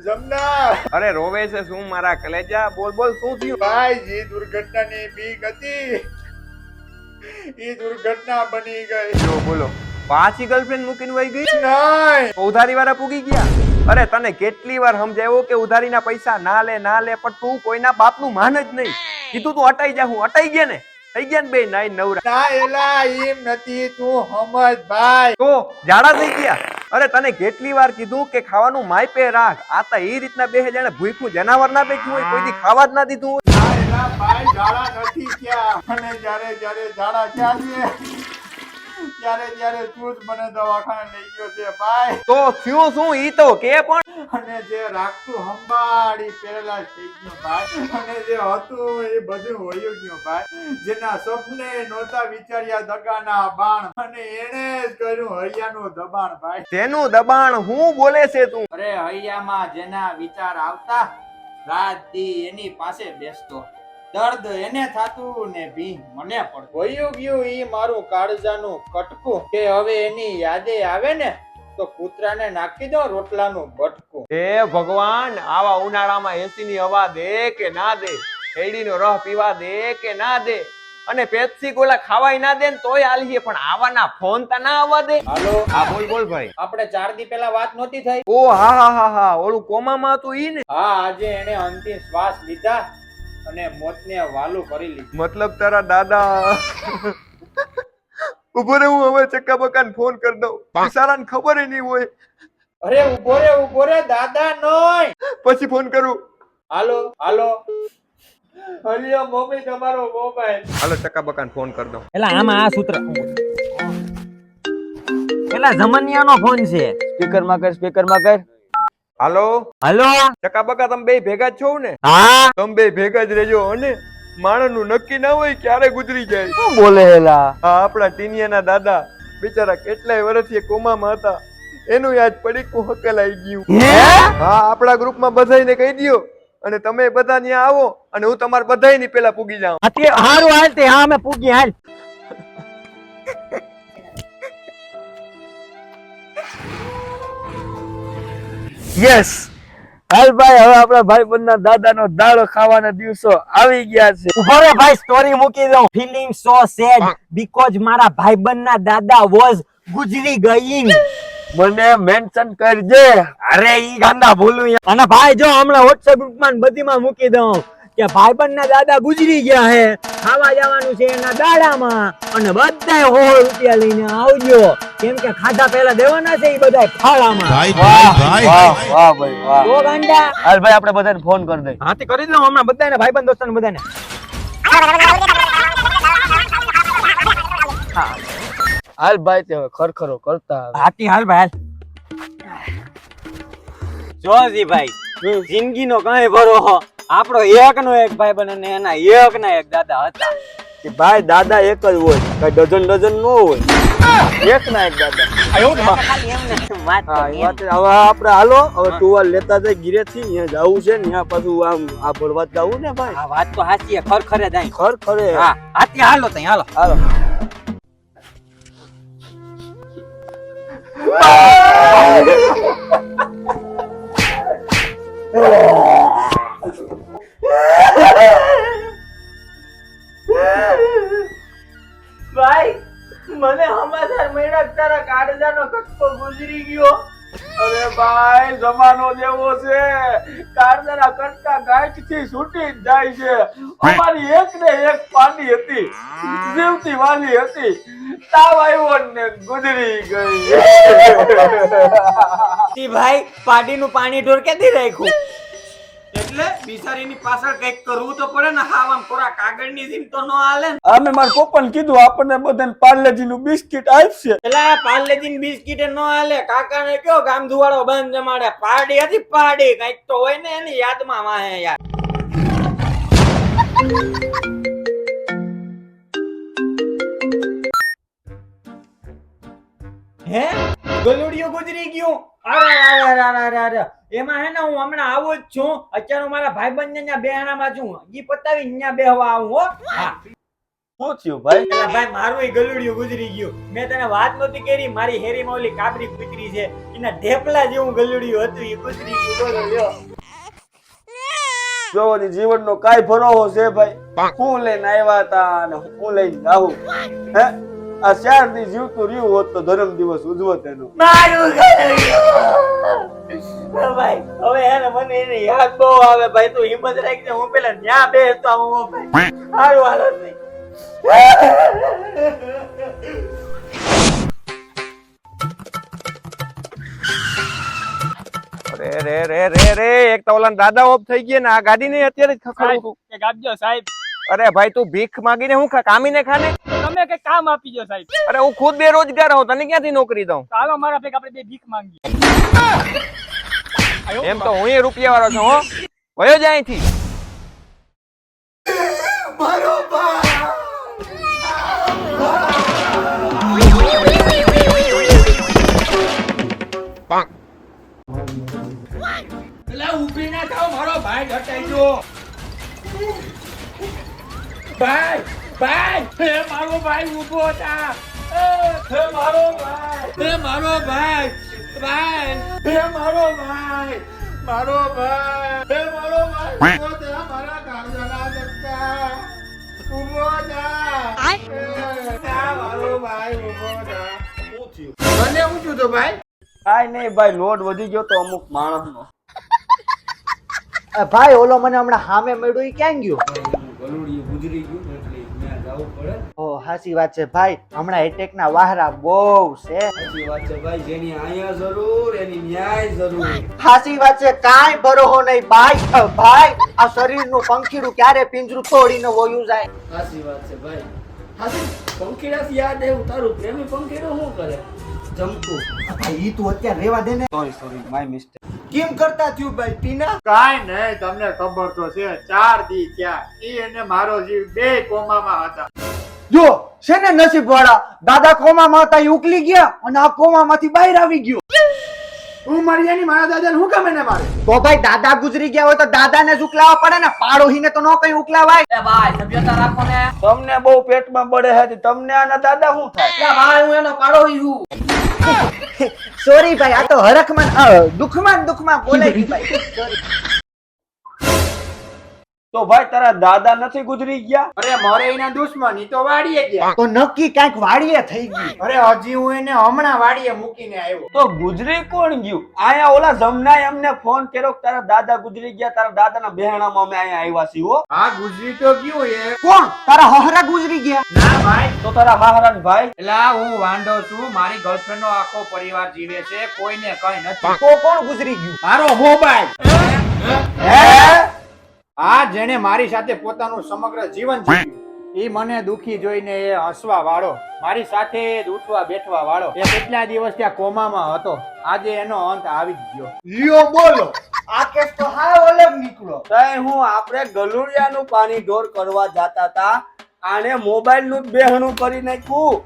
જમના અરે રોવે છે શું મારા કલેજા? બોલ બોલ શું થયું? ભાઈ જે દુર્ઘટનાની બીક હતી એ દુર્ઘટના બની ગઈ. જો બોલો, પાછી ગર્લફ્રેન્ડ મૂકીને વહી ગઈ? નહીં, ઉધારી વાળા પૂગી ગયા? અરે તને કેટલી વાર સમજાવ્યો કે ઉધારીના પૈસા ના લે પણ તું કોઈના બાપનું માન જ નહીં. કીધું તું અટાઈ જા, હું અટાઈ ગયા ને? થઈ ગયા ને બે નાઈ નવરા. ના એલા એમ નથી, તું સમજ ભાઈ. તો જાડા થઈ ગયા? અરે તને કેટલી વાર કીધું કે ખાવાનું માયપે રાખ. આ તો એ રીતના બે જાણે ભૂખ્યું જનાવર ના બેઠું હોય, કોઈ દી ખાવા જ ના દીધું હોય. ના એલા ભાઈ, ઝાડા નથી થયા. અને જ્યારે જ્યારે ઝાડા થયા છે ત્યારે તું જ મને દવાખાને લઈ ગયો છે ભાઈ. તો થયું શું ઈ તો કે પણ. અને જે રાખતું સંભાળી પેલા થઈ ગયો ભાઈ. અને જે હતું એ બધું હોયું ગયું ભાઈ. જેના સપને નહોતા વિચાર્યા દગાના બાણ, અને એને જ કર્યું હૈયાનું દબાણ ભાઈ. તેનું દબાણ હું બોલે છે તું? અરે હૈયામાં જેના વિચાર આવતા રાત દી એની પાસે બેસતો, દર્દ એને થાતું ને ભી મને પડતું. હોયું ગયું ઈ મારું કાળજાનું કટકું કે હવે એની યાદે આવે ને તો કૂતરાને નાખી દો રોટલાનું બટકું. હે ભગવાન, આવા ઉનાળામાં એસી ની હવા દે કે ના દે, શેરડીનો રસ પીવા દે કે ના દે, અને પેપ્સી કોલા ખાવાય ના દે ને તોય આલીએ, પણ આવાના ફોન તા ના આવવા દે. હાલો, હા બોલ બોલ ભાઈ. આપણે 4 દી પહેલા વાત નહોતી થઈ? ઓ હા, ઓલું કોમામાં હતું ઈ ને? હા, આજે એને અંતિમ શ્વાસ લીધા અને મોતને વાલું કરી લીધું. મતલબ તારા દાદા. ઉભો રે, હું હવે ચક્કા બકાને ફોન કરી દઉં. બિચારાને ખબર ય નહીં હોય. અરે ઉભો રે દાદા નોય. પછી ફોન કરું. હાલો હલિયો મમ્મી, તમારો મોબાઈલ. હાલો ચક્કા બકાને ફોન કરી દઉં. એલા આમાં આ સૂત્ર એલા જમનિયાનો ફોન છે. સ્પીકર માં કર. હાલો હાલો ચક્કા બકા, તમે બે ભેગા જ છો ને? હા, તમે બે ભેગા જ રહેજો. અને માણસનું નક્કી ના હોય ક્યારે ગુજરી જાય. શું બોલે એલા? હા, આપણા ટીનિયાના દાદા બિચારા કેટલાય વર્ષથી કોમામાં હતા, એનું યાદ પડીકું હકેલાઈ ગયું. હા, આપણા ગ્રુપમાં બધાયને કહી દયો, અને તમે બધા ત્યાં આવો, અને હું તમારા બધાયની પેલા પૂગી જાઉં. હારું હાલ તે. હા, અમે પૂગી હાલ. યસ હાલ ભાઈ, હવે આપણા ભાઈબંધના દાદાનો દાડો ખાવાના દિવસો આવી ગયા છે. ઉભો રે ભાઈ, સ્ટોરી મૂકી દઉં. ફીલિંગ સો સેડ બીકોઝ મારા ભાઈબંધના દાદા વોઝ ગુજરી ગઈ. મને મેન્શન કરજે. અરે ઈ ગાંડા ભૂલું. અને ભાઈ જો હમણાં WhatsApp ગ્રુપમાં બધીમાં મૂકી દઉં કે ભાઈબંધના દાદા ગુજરી ગયા હે, ખાવા જવાનું છે એના દાડામાં, અને બધાય 100 રૂપિયા લઈને આવજો, કેમ કે ખાધા પહેલા દેવાના છે એ બધાય ફાળામાં. વાહ ભાઈ, તો ગાંડા. હાલ ભાઈ, આપણે બધાને ફોન કરી દઈએ. હાથી કરી દઉં હમણાં બધાને, ભાઈબંધ દોસ્તાને બધાને. હાલ ભાઈ, તે ખરખરો કરતા હાથી. હાલ ભાઈ, જોજી ભાઈ, જિંદગીનો કઈ ભરો. આપણો એક નો એક ભાઈ બને ને એના એક ના એક દાદા હતા. ભાઈ દાદા એક જ હોય, કઈ ડઝન નો હોય. એક ના એક દાદા. હવે આપણે હાલો, હવે ટુવાલ લેતા જાય ગીરેથી. ત્યાં જવું છે ને, ત્યાં પાછું આમ આ ભરવા જવું ને ભાઈ. આ વાત તો સાચી, ખરખરે જાય. ખરખરે. હા, હાથી હાલો તઈ. હાલો હાલો. ભાઈ, મને સમાચાર મળ્યા તારા કાળજાનો કટકો ગુજરી ગયો. અરે ભાઈ, જમાનો જેવો છે, કાળજાના કટકા ગાંઠથી છૂટી જ જાય છે. અમારી એક ને એક પાડી હતી, જીવતી વાલી હતી, તાવ આવ્યો ને ગુજરી ગઈ. ભાઈ, પાડીનું પાણી ઢોર કેથી રાખ્યું? એટલે બિચારીની પાછળ કઈક કરવું તો પડે ને. હાવ આમ થોડા કાગળની જેમ તો નો હાલે ને. અમે મારા પપ્પાને કીધું આપણને બધાને પાર્લેજીનું બિસ્કિટ આપશે. એટલે પાર્લેજીની બિસ્કિટ નો હાલે. કાકાને કયો ગામ ધુવાડો બંધ જમાડે. પાડી હતી પાડી, કઈક તો હોય ને એની યાદમાં વાહે યાર. હે ગલુડિયો ગુજરી ગયો. અરે એમાં હે ને, હું હમણાં આવું જ છું. અત્યારે મારા ભાઈબંધ ને ત્યાં બેહાણામાં છું. ઈ પતાવી ત્યાં બેહવા આવું. હો હા. શું થયું ભાઈ? એલા ભાઈ મારું ગલુડિયું ગુજરી ગયું. મેં તને વાત નહોતી કરી, મારી હેરીમાં ઓલી કાબરી કૂતરી છે, એના ઢેપલા જેવું ગલુડિયું હતું, એ ગુજરી ગયું. બોલો લ્યો. જો હજી જીવનનો કાંઈ ભરોસો છે ભાઈ? હું લઈને આવ્યા હતા અને હું લઈને જાઉં? હે આ 4 દી જીવતું રહ્યું હોત તો ધર્મ દિવસ ઉજવત એનો. મારું ગલુડિયું. ભાઈ હવે એને મને એની યાદ બહુ આવે ભાઈ, તું હિંમત રાખજે, હું પેલા ન્યા બેસતો આવું ભાઈ. સારું હાલો ભાઈ. રે રે રે રે એક તો ઓલા દાદા ઓફ થઈ ગયા ને આ ગાડી ને અત્યારે જ ખખડું છું. કે આપજો સાહેબ, અરે ભાઈ તું ભીખ માંગીને હું કામીને ખાને? તમે કઈ કામ આપી દો સાહેબ. અરે હું ખુદ બેરોજગાર હું, તને ક્યાંથી નોકરી દઉં? ચાલો મારા ભેગા આપણે બે ભીખ માંગીએ. એમ તો હું રૂપિયા વાળો છું. હો વયો જાય અહીંથી. એલા ઊભી ના થાવ, મારો ભાઈ ઘટાઈ ગયો. ભાઈ ભાઈ હે મારો ભાઈ ઊભો થા. હે મારો ભાઈ, હે મારો ભાઈ, ભાઈ હે મારો ભાઈ, મારો ભાઈ, હે મારો ભાઈ ઊભો થા, મારા કાળજાના ધક્કા ઊભો થા. થા મારો ભાઈ ઊભો થા. શું થયું? મને હું છું તો ભાઈ? કાંઈ નહીં ભાઈ, લોડ વધી ગયો તો અમુક માણસનો. ભાઈ ઓલો મને હમણાં સામે મળ્યો, ઈ ક્યાં ગયો? ગલુડિયું ગુજરી ગયું એટલે ત્યાં જવું પડે. ઓ હાચી વાત છે ભાઈ, હમણાં એટેક ના વાહરા બહુ છે. સાચી વાત છે ભાઈ, જેની અહીંયા જરૂર એની ન્યાય જરૂર. હાચી વાત છે, કાંઈ ભરોહો નહીં ભાઈ. ભાઈ આ શરીરનું પંખીડું ક્યારે પિંજરું તોડીને વયું જાય. સાચી વાત છે ભાઈ. હાચી પંખીડાથી યાદ આવ્યું, તારું પ્રેમી પંખીડું શું કરે? જમતું. ભાઈ ઈ તું અત્યારે રેવા દે ને. Sorry my mistake. કેમ કરતા થયું ભાઈ ટીના? કાઈ નહીં, તમને ખબર તો છે 4 દી થયા ઈ અને મારો જીવ બે કોમામાં હતા. જો છે ને નસીબ વાળા, દાદા કોમામાં હતા, ઈ ઉકલી ગયા અને આ કોમામાંથી બહાર આવી ગયો. હું મરી એની મારા દાદાને હું કામ એને મારે? તો ભાઈ દાદા ગુજરી ગયા હોય તો દાદાને જ ઉકલાવા પડે ને, પાડોહીને તો ન કઈ ઉકલાવાય. તમને બહુ પેટમાં બળે હતી, તમને આના દાદા શું થાય? સોરી ભાઈ, આ તો હરખમાં દુખમાં બોલે ગઈ ભાઈ. Sorry. તો ભાઈ તારા દાદા નથી ગુજરી ગયા? અરે મારે એના દુશ્મન ઈ તો વાડીએ ગયા. તો નક્કી કાંઈક વાડીએ થઈ ગઈ. અરે હજી હું એને હમણાં વાડીએ મૂકીને આવ્યો. તો ગુજરી કોણ ગયું? આયા ઓલા જમનાએ અમને ફોન કર્યો કે તારા દાદા ગુજરી ગયા, તારા દાદાના બહેણામાં અમે અહીંયા આવ્યા છીએ. હો હા ગુજરી તો ગયું એ. કોણ? તારા હહરા ગુજરી ગયા? ના ભાઈ, તો તારા હાહરાન ભાઈ? એલા હું વાંઢો છું, મારી ગર્લફ્રેન્ડ નો આખો પરિવાર જીવે છે, કોઈને કઈ નથી. તો કોણ ગુજરી ગયું? મારો મોબાઈલ. આ જેણે મારી સાથે પોતાનું સમગ્ર જીવન જીવ્યું, ઈ મને દુખી જોઈને એ હસવા વાળો, મારી સાથે જ ઉઠવા બેઠવા વાળો, એ કેટલા દિવસ ત્યાં કોમામાં હતો, આજે એનો અંત આવી જ ગયો. લ્યો બોલો, આ કેસ તો હાવ અલગ નીકળો. તઈ હું આપણે ગલુડિયાનું પાણી ઢોર કરવા જાતા હતા, આને મોબાઈલ નું બેહણું કરી નાખ્યું.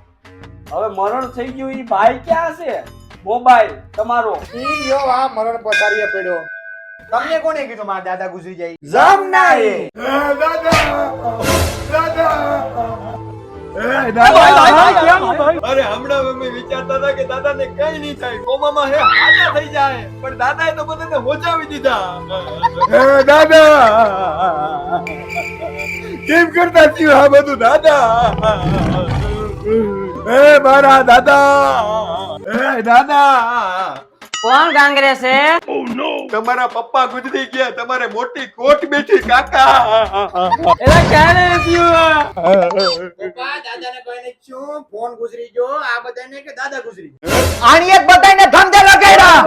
હવે મરણ થઈ ગયું, ઈ ભાઈ ક્યાં છે? મોબાઈલ તમારો. ઈ લ્યો આ મરણ પથારીએ પડ્યો. તમને કોને કીધું મારા દાદા ગુજરી જાય? જમનાએ. અરે હમણાં અમે વિચારતા હતા કે દાદાને કઈ નહીં થાય, કોમામાં હે હાજા થઈ જાય, પણ દાદાએ તો બધાને હોજાવી દીધા. દાદા કેમ કરતા થયું આ બધું દાદા? એ મારા દાદા, એ દાદા. કોણ ગાંગરે છે? તમારા પપ્પા ગુજરી ગયા, તમારે મોટી કોટ બેઠી કાકા. એલા ક્યારે થયું? પપ્પા દાદાને કોઈને શું ફોન ગુજરી ગયો, આ બધાને કે દાદા ગુજરી ગયો. આણીએ જ બધાને ધંધે લગાડ્યા.